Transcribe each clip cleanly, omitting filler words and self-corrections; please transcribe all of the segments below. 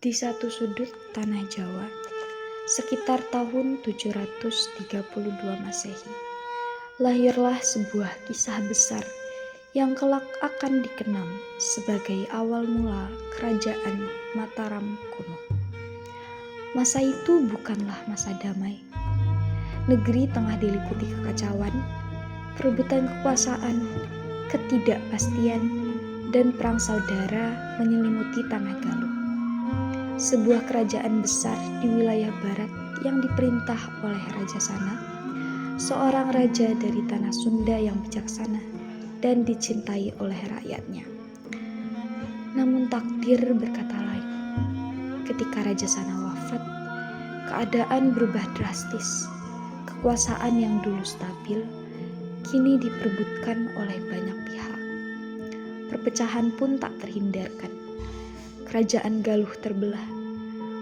Di satu sudut tanah Jawa, sekitar tahun 732 Masehi, lahirlah sebuah kisah besar yang kelak akan dikenal sebagai awal mula kerajaan Mataram kuno. Masa itu bukanlah masa damai. Negeri tengah diliputi kekacauan, perebutan kekuasaan, ketidakpastian, dan perang saudara menyelimuti tanah Galuh. Sebuah kerajaan besar di wilayah barat yang diperintah oleh Raja Sana, seorang raja dari tanah Sunda yang bijaksana dan dicintai oleh rakyatnya. Namun takdir berkata lain. Ketika Raja Sana wafat, keadaan berubah drastis. Kekuasaan yang dulu stabil kini diperebutkan oleh banyak pihak. Perpecahan pun tak terhindarkan. Kerajaan Galuh terbelah.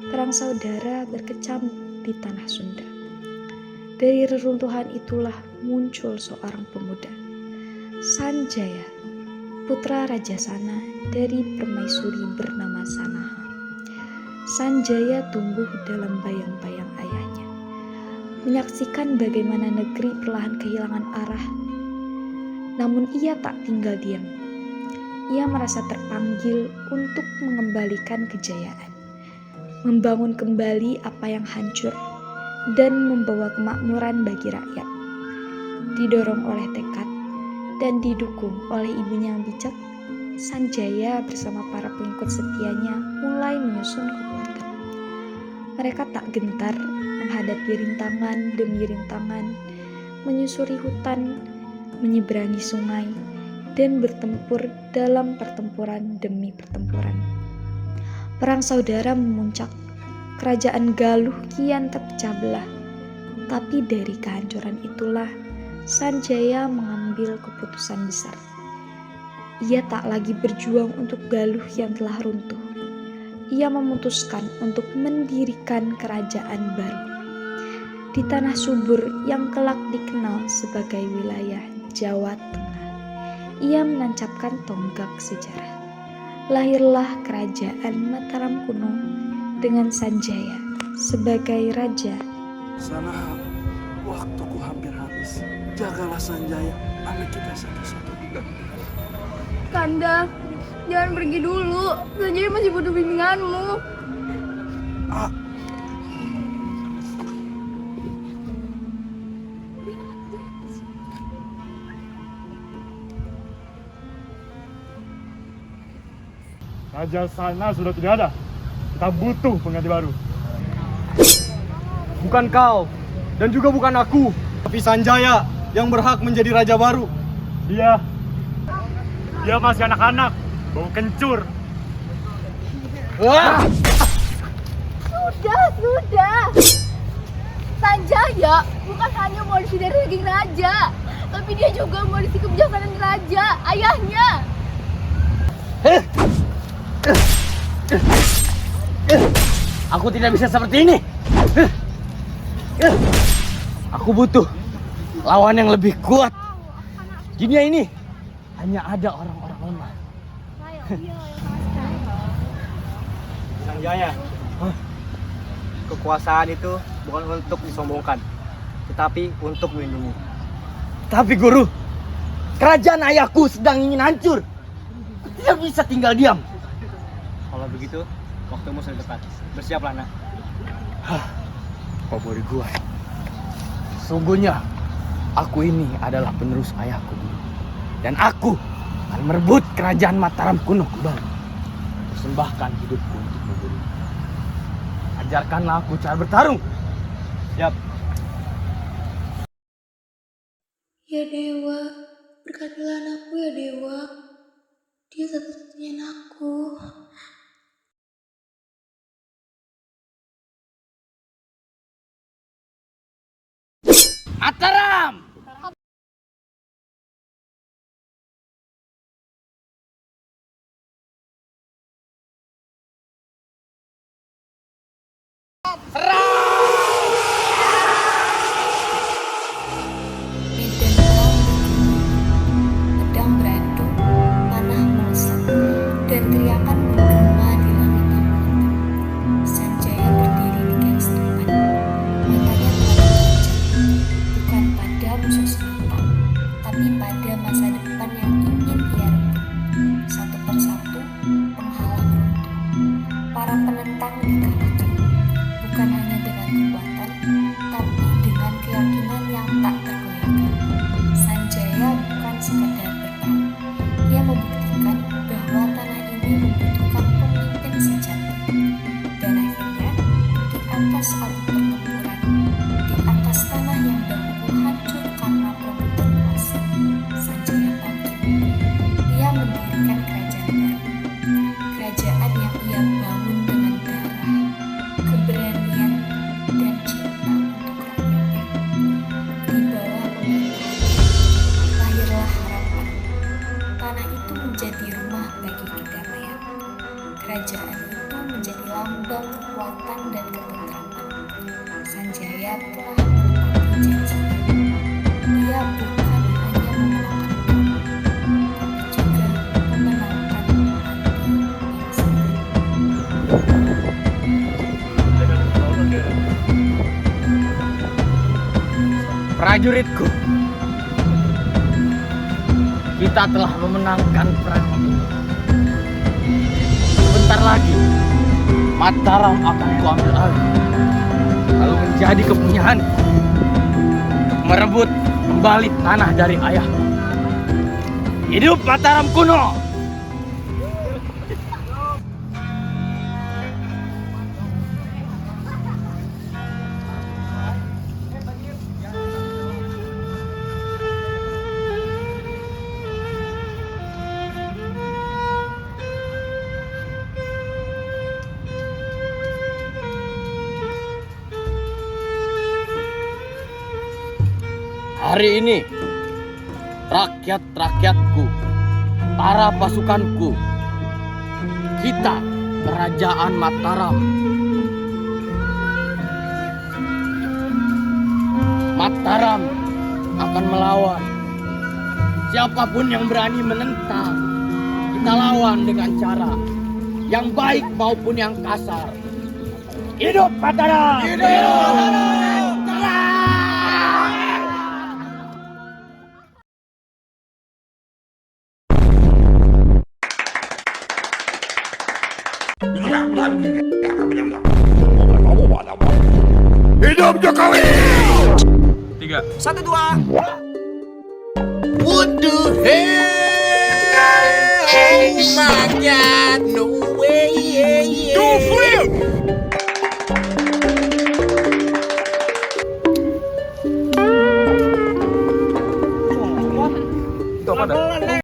Perang saudara berkecamuk di tanah Sunda. Dari reruntuhan itulah muncul seorang pemuda, Sanjaya, putra Raja Sana dari permaisuri bernama Sanaha. Sanjaya tumbuh dalam bayang-bayang ayahnya, menyaksikan bagaimana negeri perlahan kehilangan arah. Namun ia tak tinggal diam. Ia merasa terpanggil untuk mengembalikan kejayaan, membangun kembali apa yang hancur, dan membawa kemakmuran bagi rakyat. Didorong oleh tekad dan didukung oleh ibunya yang bijak, Sanjaya bersama para pengikut setianya mulai menyusun kekuatan. Mereka tak gentar menghadapi rintangan demi rintangan, menyusuri hutan, menyeberangi sungai, dan bertempur dalam pertempuran demi pertempuran. Perang saudara memuncak, kerajaan Galuh kian terpecah belah. Tapi dari kehancuran itulah Sanjaya mengambil keputusan besar. Ia tak lagi berjuang untuk Galuh yang telah runtuh. Ia memutuskan untuk mendirikan kerajaan baru di tanah subur yang kelak dikenal sebagai wilayah Jawa Tengah. Ia menancapkan tonggak sejarah. Lahirlah kerajaan Mataram kuno dengan Sanjaya sebagai raja. Sanaha, waktuku hampir habis. Jagalah Sanjaya, anak kita satu-satunya. Kanda, jangan pergi dulu. Sanjaya masih butuh bimbinganmu. Raja Sana sudah tidak ada. Kita butuh pengganti baru. Bukan kau, dan juga bukan aku, tapi Sanjaya yang berhak menjadi raja baru. Dia masih anak-anak, bau kencur. Wah! Sudah. Sanjaya bukan hanya warisi dari daging raja, tapi dia juga warisi kebijaksanaan raja, ayahnya. Aku tidak bisa seperti ini. Aku butuh lawan yang lebih kuat. Dunia ini hanya ada orang-orang lemah. Sanjaya, kekuasaan itu bukan untuk disombongkan, tetapi untuk melindungi. Tapi guru, kerajaan ayahku sedang ingin hancur. Tidak bisa tinggal diam. Kalau begitu, waktumu sudah dekat. Bersiaplah, nak. Kau boleh gua. Sungguhnya, aku ini adalah penerus ayahku. Dan aku akan merebut kerajaan Mataram kuno kembali. Persembahkan hidupku untukmu, guru. Ajarkanlah aku cara bertarung. Siap. Ya Dewa, berkatilah anakku ya Dewa. Dia satu-satunya anakku. Mataram! Medan perang bergema, pedang beradu, panah melesat, dan teriakan bergema di langit. pada masa depan yang ingin ia rebut. Satu persatu penghalang runtuh. Para penentang dikalahkan, bukan hanya dengan kekuatan, tapi dengan keyakinan yang tak tergoyahkan. Sanjaya bukan sekadar berperang. Ia membuktikan bahwa tanah ini membutuhkan pemimpin sejati. Dan akhirnya, di atas abu pertempuran, di atas tanah yang dahulu hancur karena perebutan kuasa, Sanjaya bangkit. Ia mendirikan kerajaan baru. Kerajaan yang ia bangun dengan darah, keberanian, dan cinta untuk rakyatnya. Di bawah pemerintahannya, lahirlah harapan. Tanah itu menjadi rumah bagi kedamaian. Kerajaan itu menjadi lambang kekuatan dan ketentraman. Sanjaya telah menepati janjinya. Ia bukan hanya memenangkan perang, tapi juga memenangkan hati bangsa. Prajuritku, kita telah memenangkan perang ini. Sebentar lagi, Mataram akan kuambil alih, lalu menjadi kepunyaan untuk merebut kembali tanah dari ayahku. Hidup Mataram kuno! Hari ini, rakyat-rakyatku, para pasukanku, kita, Kerajaan Mataram. Mataram akan melawan. Siapapun yang berani menentang, kita lawan dengan cara yang baik maupun yang kasar. Hidup Mataram! Hidup Mataram! Hidup Jokowi! 1, 2. What the hell? My God, no way! Go flip! Itu apa dah?